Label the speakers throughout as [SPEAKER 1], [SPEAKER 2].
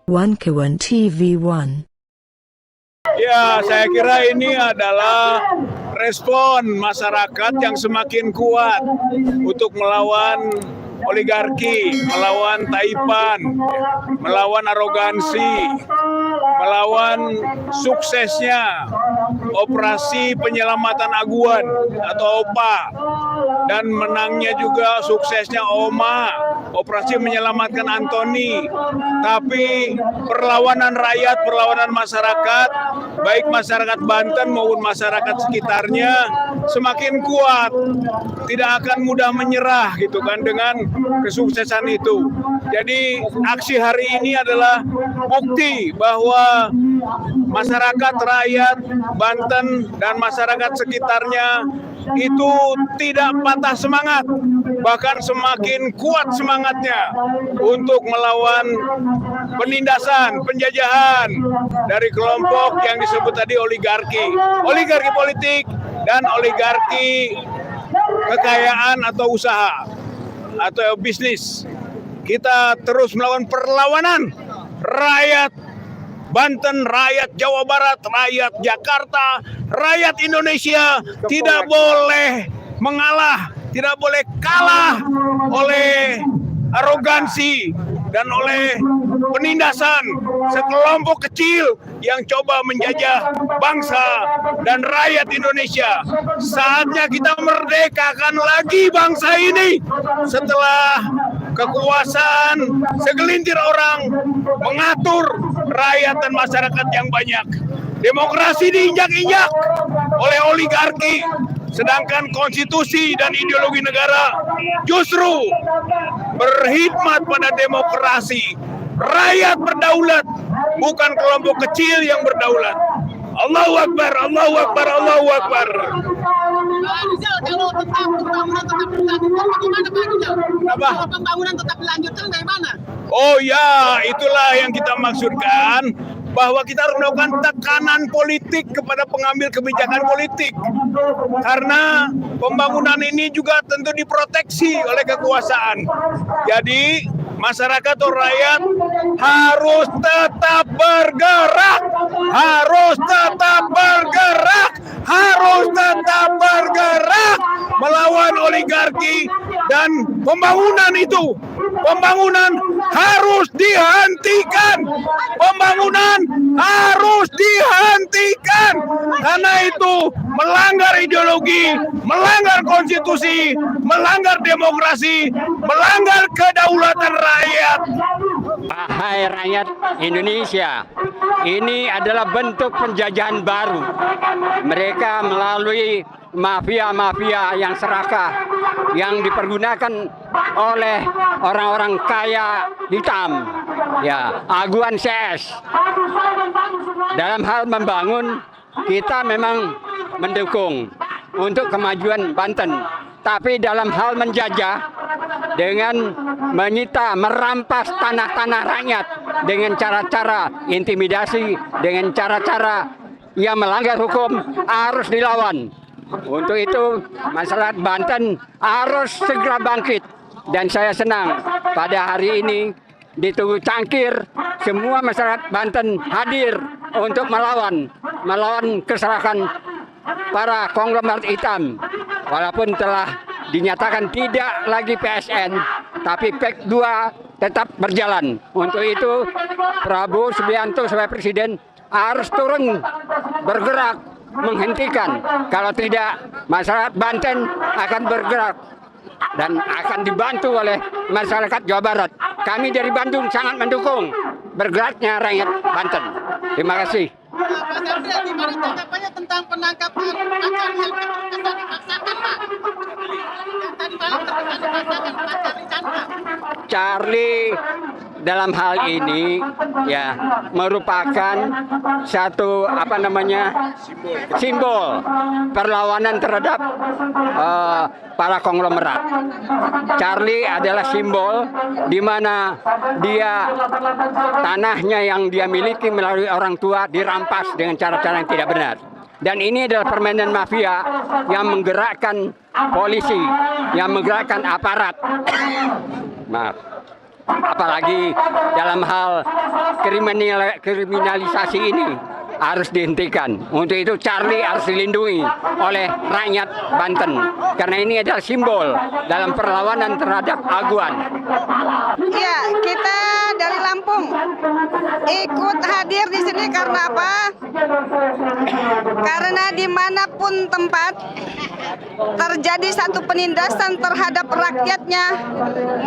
[SPEAKER 1] Wankawan TV1.
[SPEAKER 2] Ya, saya kira ini adalah respon masyarakat yang semakin kuat untuk melawan oligarki, melawan taipan, melawan arogansi, melawan suksesnya operasi penyelamatan aguan atau OPA, dan menangnya juga suksesnya OMA, operasi menyelamatkan Antoni. Tapi perlawanan rakyat, perlawanan masyarakat, baik masyarakat Banten maupun masyarakat sekitarnya semakin kuat, tidak akan mudah menyerah gitu kan dengan kesuksesan itu. Jadi aksi hari ini adalah bukti bahwa masyarakat, rakyat Banten dan masyarakat sekitarnya itu tidak patah semangat, bahkan semakin kuat semangatnya untuk melawan penindasan, penjajahan dari kelompok yang disebut tadi oligarki politik dan oligarki kekayaan atau usaha atau bisnis. Kita terus melawan perlawanan rakyat Banten, rakyat Jawa Barat, rakyat Jakarta, rakyat Indonesia tidak boleh mengalah, tidak boleh kalah oleh arogansi dan oleh penindasan sekelompok kecil yang coba menjajah bangsa dan rakyat Indonesia. Saatnya kita merdekakan lagi bangsa ini setelah kekuasaan segelintir orang mengatur rakyat dan masyarakat yang banyak. Demokrasi diinjak-injak oleh oligarki, sedangkan konstitusi dan ideologi negara justru berkhidmat pada demokrasi. Rakyat berdaulat, bukan kelompok kecil yang berdaulat. Allahu Akbar, Allahu Akbar, Allahu Akbar.
[SPEAKER 3] Kalau pembangunan tetap dilanjutkan bagaimana Pak Rizal?
[SPEAKER 2] Apa?
[SPEAKER 3] Kalau pembangunan tetap dilanjutkan bagaimana?
[SPEAKER 2] Oh ya, itulah yang kita maksudkan, bahwa kita harus melakukan tekanan politik kepada pengambil kebijakan politik. Karena pembangunan ini juga tentu diproteksi oleh kekuasaan. Jadi masyarakat atau rakyat harus tetap bergerak, harus tetap bergerak, harus tetap bergerak melawan oligarki, dan pembangunan itu, pembangunan harus dihentikan, pembangunan harus dihentikan, karena itu melanggar ideologi, melanggar konstitusi, melanggar demokrasi, melanggar kedaulatan rakyat.
[SPEAKER 4] Hai rakyat Indonesia, ini adalah bentuk penjajahan baru. Mereka melalui mafia-mafia yang serakah, yang dipergunakan oleh orang-orang kaya hitam, ya, aguan CS. Dalam hal membangun, kita memang mendukung untuk kemajuan Banten. Tapi dalam hal menjajah, dengan menyita, merampas tanah-tanah rakyat dengan cara-cara intimidasi, dengan cara-cara yang melanggar hukum, harus dilawan. Untuk itu masyarakat Banten harus segera bangkit. Dan saya senang pada hari ini di Tugu Cangkir semua masyarakat Banten hadir untuk melawan keserakan para konglomerat hitam. Walaupun telah dinyatakan tidak lagi PSN, tapi PEK 2 tetap berjalan. Untuk itu Prabowo Subianto sebagai Presiden harus turun bergerak menghentikan. Kalau tidak, masyarakat Banten akan bergerak dan akan dibantu oleh masyarakat Jawa Barat. Kami dari Bandung sangat mendukung bergeraknya rakyat Banten. Terima kasih.
[SPEAKER 3] Pak Chandra, gimana tanggapannya tentang penangkapan pacar yang terkesan dipaksakan, Pak? Yang tadi malam terkesan dipaksakan, Pak Chandra.
[SPEAKER 4] Charlie dalam hal ini ya merupakan satu simbol perlawanan terhadap para konglomerat. Charlie adalah simbol di mana dia tanahnya yang dia miliki melalui orang tua dirampas dengan cara-cara yang tidak benar. Dan ini adalah permainan mafia yang menggerakkan polisi, yang menggerakkan aparat. Maaf. apalagi dalam hal kriminalisasi ini harus dihentikan. Untuk itu Charlie harus dilindungi oleh rakyat Banten karena ini adalah simbol dalam perlawanan terhadap aguan.
[SPEAKER 5] Ya, kita dari Lampung ikut hadir di sini karena apa? Karena dimanapun tempat terjadi satu penindasan terhadap rakyatnya,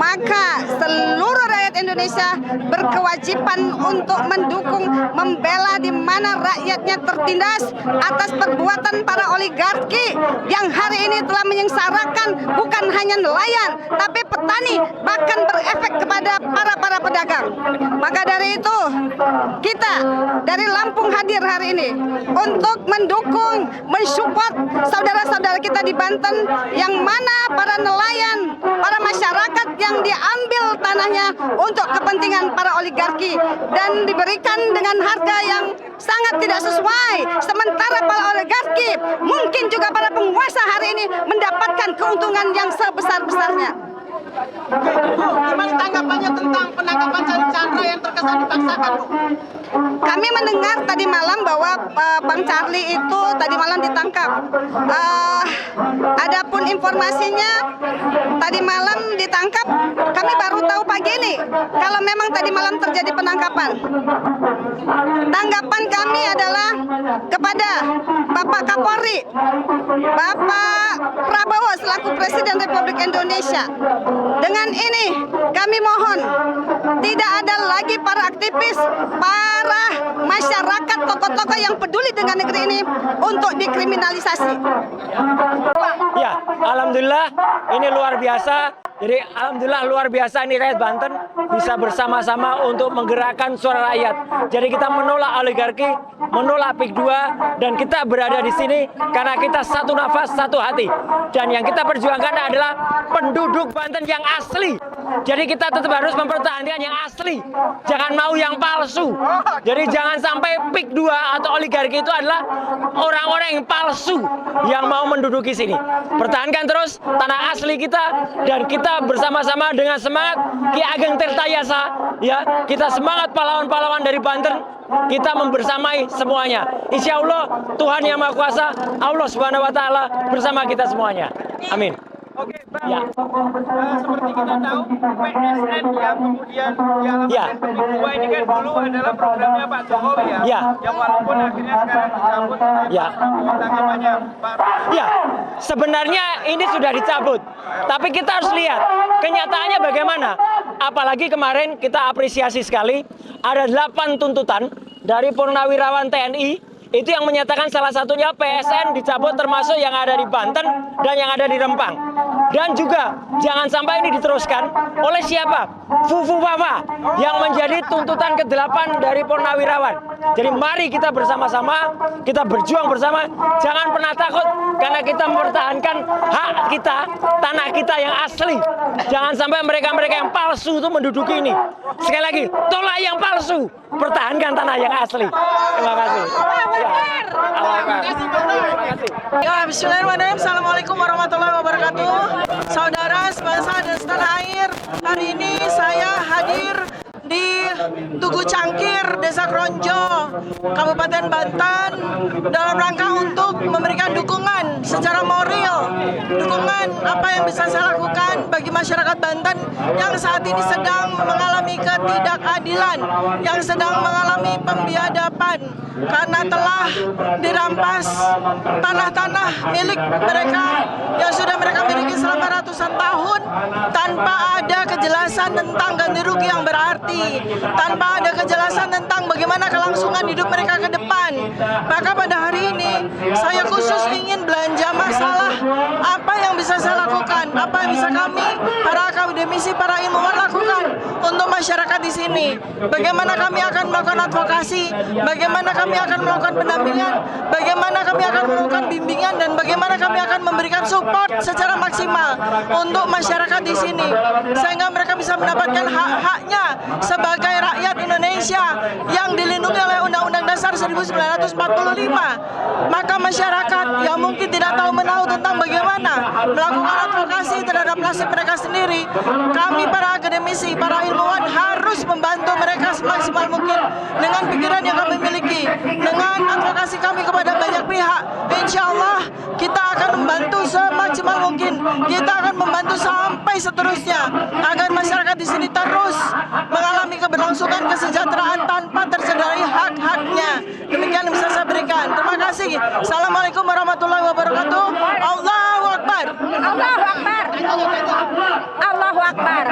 [SPEAKER 5] maka seluruh rakyat Indonesia berkewajiban untuk mendukung, membela di mana rakyatnya tertindas atas perbuatan para oligarki yang hari ini telah menyengsarakan bukan hanya nelayan, tapi petani, bahkan berefek kepada para pedagang. Maka dari itu, kita dari Lampung hadir hari ini untuk mendukung, mensupport saudara-saudara kita di Banten yang mana para nelayan, para masyarakat yang diambil tanahnya untuk kepentingan para oligarki dan diberikan dengan harga yang sangat tidak sesuai. Sementara para oligarki, mungkin juga para penguasa hari ini mendapatkan keuntungan yang sebesar-besarnya.
[SPEAKER 3] Gimana tanggapannya tentang penangkapan Chandra yang terkesan dipaksakan, Bu?
[SPEAKER 5] Kami mendengar tadi malam bahwa Bang Charlie itu tadi malam ditangkap. Adapun informasinya tadi malam ditangkap, kami baru tahu pagi ini kalau memang tadi malam terjadi penangkapan. Tanggapan kami adalah kepada Bapak Kapolri, Bapak Prabowo selaku Presiden Republik Indonesia. Dengan ini kami mohon tidak ada lagi para aktivis, para masyarakat, tokoh-tokoh yang peduli dengan negeri ini untuk dikriminalisasi.
[SPEAKER 6] Ya, alhamdulillah ini luar biasa. Jadi alhamdulillah luar biasa ini rakyat Banten bisa bersama-sama untuk menggerakkan suara rakyat. Jadi kita menolak oligarki, menolak PIK 2 dan kita berada di sini karena kita satu nafas, satu hati. Dan yang kita perjuangkan adalah penduduk Banten yang asli. Jadi kita tetap harus mempertahankan yang asli. Jangan mau yang palsu. Jadi jangan sampai PIK 2 atau oligarki itu adalah orang-orang yang palsu yang mau menduduki sini. Pertahankan terus tanah asli kita dan kita bersama-sama dengan semangat Ki Ageng Tirtayasa, ya, kita semangat pahlawan-pahlawan dari Banten, kita membersamai semuanya. Insya Allah Tuhan Yang Maha Kuasa, Allah Subhanahu Wa Taala bersama kita semuanya. Amin.
[SPEAKER 7] Oke, Bang.
[SPEAKER 6] Ya.
[SPEAKER 7] Seperti kita tahu, PSN yang kemudian dialamatkan kedua ini kan dulu adalah programnya Pak Jokowi ya.
[SPEAKER 6] Ya.
[SPEAKER 7] Yang walaupun akhirnya sekarang dicabut.
[SPEAKER 6] Ya.
[SPEAKER 7] Tanggapannya, Pak.
[SPEAKER 6] Ya, sebenarnya ini sudah dicabut. Tapi kita harus lihat kenyataannya bagaimana. Apalagi kemarin kita apresiasi sekali ada 8 tuntutan dari purnawirawan TNI. Itu yang menyatakan salah satunya PSN dicabut termasuk yang ada di Banten dan yang ada di Rempang. Dan juga jangan sampai ini diteruskan oleh siapa? Fufu Wawa yang menjadi tuntutan ke-8 dari purnawirawan. Jadi mari kita bersama-sama, kita berjuang bersama. Jangan pernah takut karena kita mempertahankan hak kita, tanah kita yang asli. Jangan sampai mereka-mereka yang palsu itu menduduki ini. Sekali lagi, tolak yang palsu, pertahankan tanah yang asli. Terima kasih. Ya. Terima kasih.
[SPEAKER 8] Ya, bismillahirrahmanirrahim. Assalamualaikum warahmatullahi wabarakatuh. Saudara sebangsa dan setanah air, hari ini saya hadir di Tugu Cangkir, Desa Kronjo, Kabupaten Banten dalam rangka untuk memberikan dukungan secara moral, dukungan apa yang bisa saya lakukan bagi masyarakat Banten yang saat ini sedang mengalami ketidakadilan, yang sedang mengalami pembiadaban karena telah dirampas tanah-tanah milik mereka yang sudah mereka miliki selama ratusan tahun tanpa ada kejelasan tentang ganti rugi yang berarti, tanpa ada kejelasan tentang bagaimana kelangsungan hidup mereka ke depan. Maka pada hari ini saya khusus ingin belanja masalah apa yang bisa saya lakukan, apa yang bisa kami para akademisi, para ilmuwan lakukan untuk masyarakat di sini. Bagaimana kami akan melakukan advokasi, bagaimana kami akan melakukan pendampingan, bagaimana kami akan melakukan bimbingan, dan bagaimana kami akan memberikan support secara maksimal untuk masyarakat di sini sehingga mereka bisa mendapatkan hak-haknya sebagai rakyat Indonesia yang dilindungi oleh Undang-Undang Dasar dasar 1945. Maka masyarakat yang mungkin tidak tahu menahu tentang bagaimana melakukan advokasi terhadap nasib mereka sendiri, kami para akademisi, para ilmuwan harus membantu mereka semaksimal mungkin dengan pikiran yang kami miliki, dengan advokasi kami kepada banyak pihak. Insya Allah kita akan membantu semaksimal mungkin. Kita akan membantu sampai seterusnya agar masyarakat di sini terus mengalami keberlangsungan kesejahteraan tanpa tercederai hak-haknya. Demikian yang bisa saya berikan. Terima kasih. Assalamualaikum warahmatullahi wabarakatuh. Allahu Akbar.
[SPEAKER 5] Allahu Akbar. Allahu Akbar. Allahu Akbar.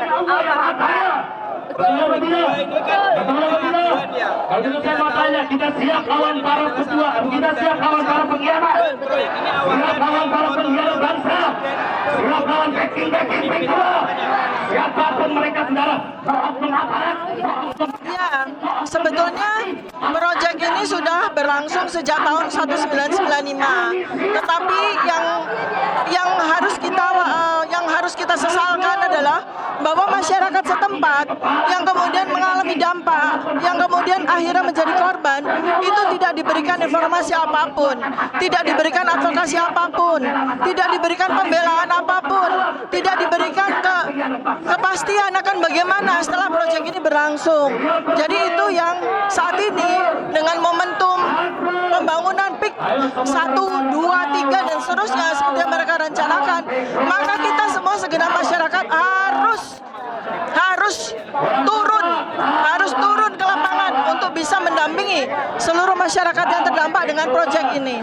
[SPEAKER 5] Allahu Akbar.
[SPEAKER 7] Ini kan tujuan ya.
[SPEAKER 9] Kalau saya mau tanya, kita siap lawan para pejuang, kita siap lawan para pengkhianat,
[SPEAKER 7] Ini awalnya
[SPEAKER 9] lawan para pengkhianat bangsa, lawan backing kedua, siapapun mereka saudara, berhukum aparat.
[SPEAKER 8] Ya, sebetulnya proyek ini sudah berlangsung sejak tahun 1995. Tetapi yang harus kita sesalkan adalah bahwa masyarakat setempat yang kemudian mengalami dampak, yang kemudian akhirnya menjadi korban, itu tidak diberikan informasi apapun, tidak diberikan advokasi apapun, tidak diberikan pembelaan apapun, tidak diberikan kepastian akan bagaimana setelah proyek ini berlangsung. Jadi itu yang saat ini dengan momentum pembangunan PIK 1, 2, 3 dan seterusnya seperti yang mereka rencanakan, maka kita semua segenap masyarakat harus turun ke lapangan untuk bisa mendampingi seluruh masyarakat yang terdampak dengan proyek ini.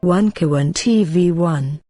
[SPEAKER 1] One Kawan TV 1